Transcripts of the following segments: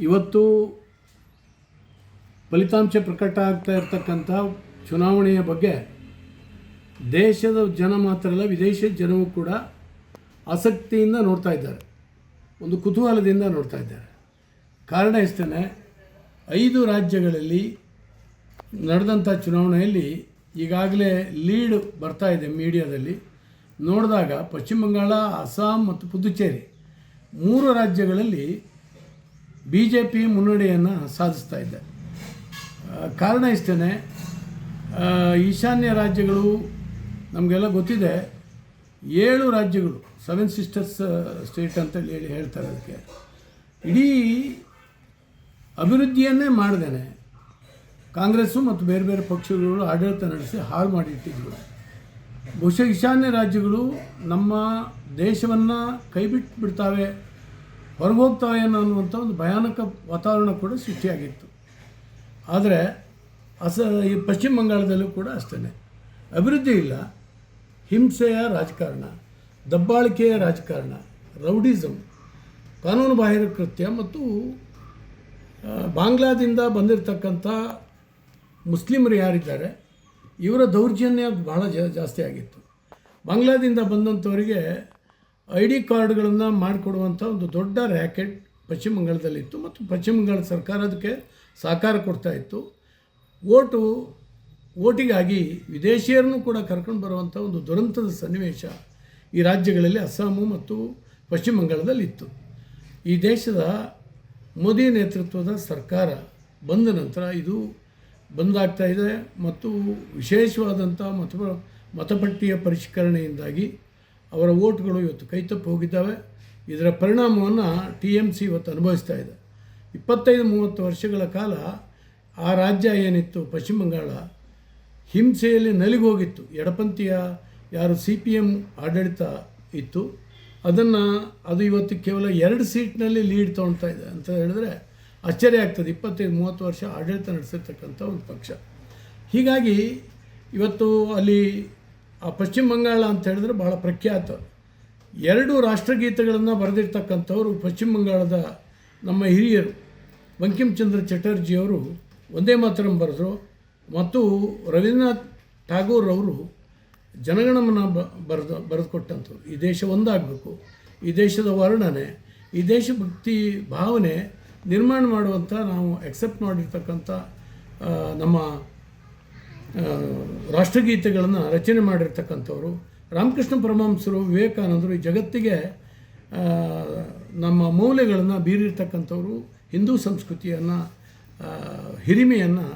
ಇವತ್ತು ಫಲಿತಾಂಶ ಪ್ರಕಟ ಆಗ್ತಾ ಇರತಕ್ಕಂಥ ಚುನಾವಣೆಯ ಬಗ್ಗೆ ದೇಶದ ಜನ ಮಾತ್ರ ಅಲ್ಲ, ವಿದೇಶದ ಜನವೂ ಕೂಡ ಆಸಕ್ತಿಯಿಂದ ನೋಡ್ತಾ ಇದ್ದಾರೆ, ಒಂದು ಕುತೂಹಲದಿಂದ ನೋಡ್ತಾ ಇದ್ದಾರೆ. ಕಾರಣ ಇಷ್ಟೇ, 5 ರಾಜ್ಯಗಳಲ್ಲಿ ನಡೆದಂಥ ಚುನಾವಣೆಯಲ್ಲಿ ಈಗಾಗಲೇ ಲೀಡ್ ಬರ್ತಾ ಇದೆ ಮೀಡಿಯಾದಲ್ಲಿ. ನೋಡಿದಾಗ ಪಶ್ಚಿಮ ಬಂಗಾಳ, ಅಸ್ಸಾಂ ಮತ್ತು ಪುದುಚೇರಿ 3 ರಾಜ್ಯಗಳಲ್ಲಿ BJP ಮುನ್ನಡೆಯನ್ನು ಸಾಧಿಸ್ತಾ ಇದೆ. ಕಾರಣ ಇಷ್ಟೇ, ಈಶಾನ್ಯ ರಾಜ್ಯಗಳು ನಮಗೆಲ್ಲ ಗೊತ್ತಿದೆ, 7 ರಾಜ್ಯಗಳು 7 ಸಿಸ್ಟರ್ಸ್ ಸ್ಟೇಟ್ ಅಂತೇಳಿ ಹೇಳ್ತಾರೆ. ಅದಕ್ಕೆ ಇಡೀ ಅಭಿವೃದ್ಧಿಯನ್ನೇ ಮಾಡ್ದೇನೆ ಕಾಂಗ್ರೆಸ್ಸು ಮತ್ತು ಬೇರೆ ಬೇರೆ ಪಕ್ಷಗಳು ಆಡಳಿತ ನಡೆಸಿ ಹಾಳು ಮಾಡಿಟ್ಟಿದ್ರು. ಬಹುಶಃ ಈಶಾನ್ಯ ರಾಜ್ಯಗಳು ನಮ್ಮ ದೇಶವನ್ನು ಕೈಬಿಟ್ಟು ಬಿಡ್ತಾವೆ, ಹೊರಗೆ ಹೋಗ್ತಾವೆ ಅನ್ನುವಂಥ ಒಂದು ಭಯಾನಕ ವಾತಾವರಣ ಕೂಡ ಸೃಷ್ಟಿಯಾಗಿತ್ತು. ಆದರೆ ಈ ಪಶ್ಚಿಮ ಬಂಗಾಳದಲ್ಲೂ ಕೂಡ ಅಷ್ಟೇ, ಅಭಿವೃದ್ಧಿ ಇಲ್ಲ, ಹಿಂಸೆಯ ರಾಜಕಾರಣ, ದಬ್ಬಾಳಿಕೆಯ ರಾಜಕಾರಣ, ರೌಡಿಸಮ್, ಕಾನೂನು ಬಾಹಿರ ಕೃತ್ಯ ಮತ್ತು ಬಾಂಗ್ಲಾದಿಂದ ಬಂದಿರತಕ್ಕಂಥ ಮುಸ್ಲಿಮರು ಯಾರಿದ್ದಾರೆ ಇವರ ದೌರ್ಜನ್ಯ ಬಹಳ ಜಾಸ್ತಿ ಆಗಿತ್ತು. ಬಾಂಗ್ಲಾದಿಂದ ಬಂದಂಥವರಿಗೆ ID ಕಾರ್ಡ್ಗಳನ್ನು ಮಾಡಿಕೊಡುವಂಥ ಒಂದು ದೊಡ್ಡ ರ್ಯಾಕೆಟ್ ಪಶ್ಚಿಮ ಬಂಗಾಳದಲ್ಲಿತ್ತು ಮತ್ತು ಪಶ್ಚಿಮ ಬಂಗಾಳ ಸರ್ಕಾರ ಅದಕ್ಕೆ ಸಹಕಾರ ಕೊಡ್ತಾಯಿತ್ತು. ಓಟಿಗಾಗಿ ವಿದೇಶಿಯರನ್ನು ಕೂಡ ಕರ್ಕೊಂಡು ಬರುವಂಥ ಒಂದು ದುರಂತದ ಸನ್ನಿವೇಶ ಈ ರಾಜ್ಯಗಳಲ್ಲಿ ಅಸ್ಸಾಮು ಮತ್ತು ಪಶ್ಚಿಮ ಬಂಗಾಳದಲ್ಲಿತ್ತು. ಈ ದೇಶದ ಮೋದಿ ನೇತೃತ್ವದ ಸರ್ಕಾರ ಬಂದ ನಂತರ ಇದು ಬಂದಾಗ್ತಾ ಇದೆ ಮತ್ತು ವಿಶೇಷವಾದಂಥ ಮತಪಟ್ಟಿಯ ಪರಿಷ್ಕರಣೆಯಿಂದಾಗಿ ಅವರ ಓಟ್ಗಳು ಇವತ್ತು ಕೈತಪ್ಪಿ ಹೋಗಿದ್ದಾವೆ. ಇದರ ಪರಿಣಾಮವನ್ನು TMC ಇವತ್ತು ಅನುಭವಿಸ್ತಾ ಇದೆ. 25-30 ವರ್ಷಗಳ ಕಾಲ ಆ ರಾಜ್ಯ ಏನಿತ್ತು ಪಶ್ಚಿಮ ಬಂಗಾಳ ಹಿಂಸೆಯಲ್ಲಿ ನಲಿಗೋಗಿತ್ತು. ಎಡಪಂಥೀಯ ಯಾರು CPM ಆಡಳಿತ ಇತ್ತು ಅದು ಇವತ್ತು ಕೇವಲ 2 ಸೀಟ್ನಲ್ಲಿ ಲೀಡ್ ತೊಗೊಳ್ತಾ ಇದೆ ಅಂತ ಹೇಳಿದ್ರೆ ಆಶ್ಚರ್ಯ ಆಗ್ತದೆ. 25-30 ವರ್ಷ ಆಡಳಿತ ನಡೆಸಿರ್ತಕ್ಕಂಥ ಒಂದು ಪಕ್ಷ. ಹೀಗಾಗಿ ಇವತ್ತು ಅಲ್ಲಿ ಆ ಪಶ್ಚಿಮ ಬಂಗಾಳ ಅಂತ ಹೇಳಿದ್ರೆ ಬಹಳ ಪ್ರಖ್ಯಾತ. 2 ರಾಷ್ಟ್ರಗೀತೆಗಳನ್ನು ಬರೆದಿರ್ತಕ್ಕಂಥವರು ಪಶ್ಚಿಮ ಬಂಗಾಳದ ನಮ್ಮ ಹಿರಿಯರು. ಬಂಕಿಮ್ ಚಂದ್ರ ಚಟರ್ಜಿಯವರು ವಂದೇ ಮಾತರಂ ಬರೆದರು ಮತ್ತು ರವೀಂದ್ರನಾಥ್ ಠಾಗೂರ್ ಅವರು ಜನಗಣಮನ ಬರೆದುಕೊಟ್ಟಂಥವ್ರು. ಈ ದೇಶ ಒಂದಾಗಬೇಕು, ಈ ದೇಶದ ವರ್ಣನೆ, ಈ ದೇಶಭಕ್ತಿ ಭಾವನೆ ನಿರ್ಮಾಣ ಮಾಡುವಂಥ ನಾವು ಎಕ್ಸೆಪ್ಟ್ ಮಾಡಿರ್ತಕ್ಕಂಥ ನಮ್ಮ ರಾಷ್ಟ್ರಗೀತೆಗಳನ್ನು ರಚನೆ ಮಾಡಿರ್ತಕ್ಕಂಥವ್ರು ರಾಮಕೃಷ್ಣ ಪರಮಹಂಸರು, ವಿವೇಕಾನಂದರು ಈ ಜಗತ್ತಿಗೆ ನಮ್ಮ ಮೌಲ್ಯಗಳನ್ನು ಬೀರಿರ್ತಕ್ಕಂಥವ್ರು, ಹಿಂದೂ ಸಂಸ್ಕೃತಿಯನ್ನು ಹಿರಿಮೆಯನ್ನು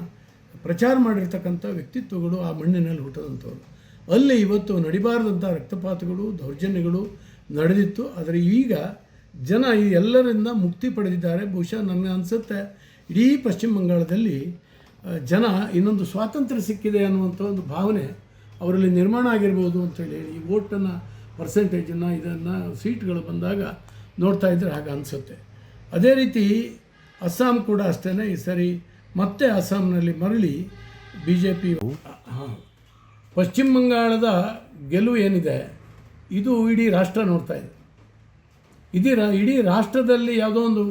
ಪ್ರಚಾರ ಮಾಡಿರ್ತಕ್ಕಂಥ ವ್ಯಕ್ತಿತ್ವಗಳು ಆ ಮಣ್ಣಿನಲ್ಲಿ ಹುಟ್ಟಿದಂಥವ್ರು. ಅಲ್ಲಿ ಇವತ್ತು ನಡಿಬಾರದಂಥ ರಕ್ತಪಾತಗಳು, ದೌರ್ಜನ್ಯಗಳು ನಡೆದಿತ್ತು. ಆದರೆ ಈಗ ಜನ ಈ ಎಲ್ಲರಿಂದ ಮುಕ್ತಿ ಪಡೆದಿದ್ದಾರೆ. ಬಹುಶಃ ನನಗೆ ಅನಿಸುತ್ತೆ ಇಡೀ ಪಶ್ಚಿಮ ಬಂಗಾಳದಲ್ಲಿ ಜನ ಇನ್ನೊಂದು ಸ್ವಾತಂತ್ರ್ಯ ಸಿಕ್ಕಿದೆ ಅನ್ನುವಂಥ ಒಂದು ಭಾವನೆ ಅವರಲ್ಲಿ ನಿರ್ಮಾಣ ಆಗಿರ್ಬೋದು ಅಂತೇಳಿ ಈ ವೋಟನ್ನು ಪರ್ಸೆಂಟೇಜನ್ನು ಇದನ್ನು ಸೀಟ್ಗಳು ಬಂದಾಗ ನೋಡ್ತಾ ಇದ್ದರೆ ಹಾಗೆ ಅನಿಸುತ್ತೆ. ಅದೇ ರೀತಿ ಅಸ್ಸಾಂ ಕೂಡ ಅಷ್ಟೇ. ಈ ಸರಿ ಮತ್ತೆ ಅಸ್ಸಾಂನಲ್ಲಿ ಮರಳಿ BJP ಪಶ್ಚಿಮ ಬಂಗಾಳದ ಗೆಲುವು ಏನಿದೆ ಇದು ಇಡೀ ರಾಷ್ಟ್ರ ನೋಡ್ತಾ ಇದೆ. ಇಡೀ ರಾಷ್ಟ್ರದಲ್ಲಿ ಯಾವುದೋ ಒಂದು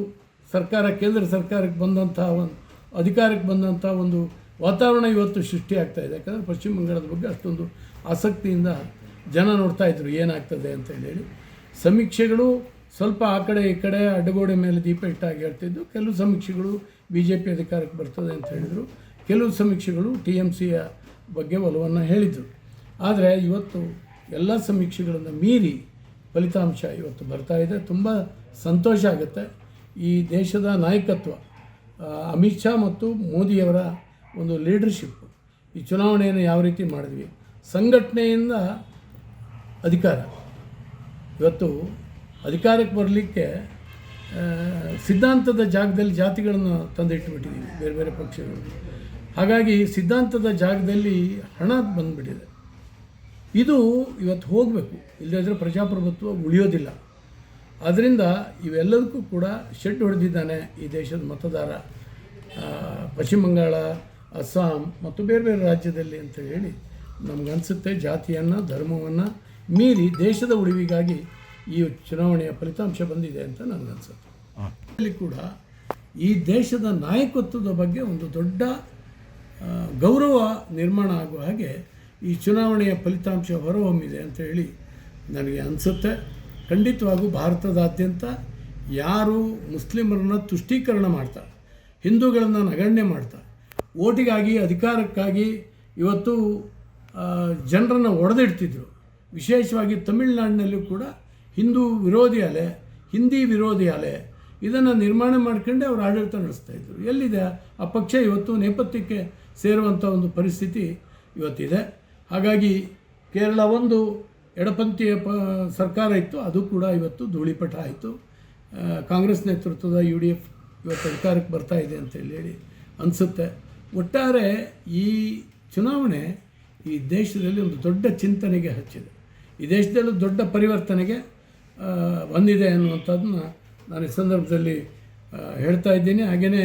ಸರ್ಕಾರ, ಕೇಂದ್ರ ಸರ್ಕಾರಕ್ಕೆ ಬಂದಂಥ ಒಂದು ಅಧಿಕಾರಕ್ಕೆ ಬಂದಂಥ ಒಂದು ವಾತಾವರಣ ಇವತ್ತು ಸೃಷ್ಟಿಯಾಗ್ತಾ ಇದೆ. ಯಾಕಂದರೆ ಪಶ್ಚಿಮ ಬಂಗಾಳದ ಬಗ್ಗೆ ಅಷ್ಟೊಂದು ಆಸಕ್ತಿಯಿಂದ ಜನ ನೋಡ್ತಾ ಇದ್ರು ಏನಾಗ್ತದೆ ಅಂತ ಹೇಳಿ. ಸಮೀಕ್ಷೆಗಳು ಸ್ವಲ್ಪ ಆ ಕಡೆ ಈ ಕಡೆ ಅಡ್ಡಗೋಡೆ ಮೇಲೆ ದೀಪ ಇಟ್ಟಾಗಿ ಹೇಳ್ತಿದ್ದು. ಕೆಲವು ಸಮೀಕ್ಷೆಗಳು BJP ಅಧಿಕಾರಕ್ಕೆ ಬರ್ತದೆ ಅಂತ ಹೇಳಿದರು, ಕೆಲವು ಸಮೀಕ್ಷೆಗಳು TMCಯ ಬಗ್ಗೆ ಒಲವನ್ನು ಹೇಳಿದರು. ಆದರೆ ಇವತ್ತು ಎಲ್ಲ ಸಮೀಕ್ಷೆಗಳನ್ನು ಮೀರಿ ಫಲಿತಾಂಶ ಇವತ್ತು ಬರ್ತಾ ಇದೆ. ತುಂಬ ಸಂತೋಷ ಆಗುತ್ತೆ. ಈ ದೇಶದ ನಾಯಕತ್ವ, ಅಮಿತ್ ಶಾ ಮತ್ತು ಮೋದಿಯವರ ಒಂದು ಲೀಡರ್ಶಿಪ್, ಈ ಚುನಾವಣೆಯನ್ನು ಯಾವ ರೀತಿ ಮಾಡಿದ್ವಿ, ಸಂಘಟನೆಯಿಂದ ಅಧಿಕಾರ, ಇವತ್ತು ಅಧಿಕಾರಕ್ಕೆ ಬರಲಿಕ್ಕೆ ಸಿದ್ಧಾಂತದ ಜಾಗದಲ್ಲಿ ಜಾತಿಗಳನ್ನು ತಂದಿಟ್ಟುಬಿಟ್ಟಿದ್ದೀವಿ ಬೇರೆ ಬೇರೆ ಪಕ್ಷಗಳು. ಹಾಗಾಗಿ ಸಿದ್ಧಾಂತದ ಜಾಗದಲ್ಲಿ ಹಣ ಬಂದುಬಿಟ್ಟಿದೆ. ಇದು ಇವತ್ತು ಹೋಗಬೇಕು, ಇಲ್ಲದಿದ್ದರೆ ಪ್ರಜಾಪ್ರಭುತ್ವ ಉಳಿಯೋದಿಲ್ಲ. ಆದ್ದರಿಂದ ಇವೆಲ್ಲದಕ್ಕೂ ಕೂಡ ಶೆಡ್ ಹೊಡೆದಿದ್ದಾನೆ ಈ ದೇಶದ ಮತದಾರ. ಪಶ್ಚಿಮ ಬಂಗಾಳ, ಅಸ್ಸಾಂ ಮತ್ತು ಬೇರೆ ಬೇರೆ ರಾಜ್ಯದಲ್ಲಿ ಅಂತ ಹೇಳಿ ನಮಗನ್ಸುತ್ತೆ. ಜಾತಿಯನ್ನು, ಧರ್ಮವನ್ನು ಮೀರಿ ದೇಶದ ಉಳಿವಿಗಾಗಿ ಈ ಚುನಾವಣೆಯ ಫಲಿತಾಂಶ ಬಂದಿದೆ ಅಂತ ನನಗನ್ಸುತ್ತೆ. ಅಲ್ಲಿ ಕೂಡ ಈ ದೇಶದ ನಾಯಕತ್ವದ ಬಗ್ಗೆ ಒಂದು ದೊಡ್ಡ ಗೌರವ ನಿರ್ಮಾಣ ಆಗುವ ಹಾಗೆ ಈ ಚುನಾವಣೆಯ ಫಲಿತಾಂಶ ಹೊರಹೊಮ್ಮಿದೆ ಅಂತ ಹೇಳಿ ನನಗೆ ಅನಿಸುತ್ತೆ. ಖಂಡಿತವಾಗೂ ಭಾರತದಾದ್ಯಂತ ಯಾರು ಮುಸ್ಲಿಮರನ್ನ ತುಷ್ಟೀಕರಣ ಮಾಡ್ತಾರೆ, ಹಿಂದೂಗಳನ್ನು ನಗಣ್ಯ ಮಾಡ್ತಾರೆ, ಓಟಿಗಾಗಿ ಅಧಿಕಾರಕ್ಕಾಗಿ ಇವತ್ತು ಜನರನ್ನು ಒಡೆದಿಡ್ತಿದ್ರು. ವಿಶೇಷವಾಗಿ ತಮಿಳುನಾಡಿನಲ್ಲೂ ಕೂಡ ಹಿಂದೂ ವಿರೋಧಿ ಅಲೆ, ಹಿಂದಿ ವಿರೋಧಿ ಅಲೆ ಇದನ್ನು ನಿರ್ಮಾಣ ಮಾಡ್ಕೊಂಡೆ ಅವರು ಆಡಳಿತ ನಡೆಸ್ತಾಯಿದ್ರು. ಎಲ್ಲಿದೆ ಆ ಪಕ್ಷ? ಇವತ್ತು ನೇಪಥ್ಯಕ್ಕೆ ಸೇರುವಂಥ ಒಂದು ಪರಿಸ್ಥಿತಿ ಇವತ್ತಿದೆ. ಹಾಗಾಗಿ ಕೇರಳ ಒಂದು ಎಡಪಂಥೀಯ ಸರ್ಕಾರ ಇತ್ತು, ಅದು ಕೂಡ ಇವತ್ತು ಧೂಳಿಪಟ ಆಯಿತು. ಕಾಂಗ್ರೆಸ್ ನೇತೃತ್ವದ UDF ಇವತ್ತು ಅಧಿಕಾರಕ್ಕೆ ಬರ್ತಾ ಇದೆ ಅಂತ ಹೇಳಿ ಅನಿಸುತ್ತೆ. ಒಟ್ಟಾರೆ ಈ ಚುನಾವಣೆ ಈ ದೇಶದಲ್ಲಿ ಒಂದು ದೊಡ್ಡ ಚಿಂತನೆಗೆ ಹಚ್ಚಿದೆ, ಈ ದೇಶದಲ್ಲೂ ದೊಡ್ಡ ಪರಿವರ್ತನೆಗೆ ಬಂದಿದೆ ಅನ್ನುವಂಥದ್ದನ್ನ ನಾನು ಈ ಸಂದರ್ಭದಲ್ಲಿ ಹೇಳ್ತಾ ಇದ್ದೀನಿ. ಹಾಗೆಯೇ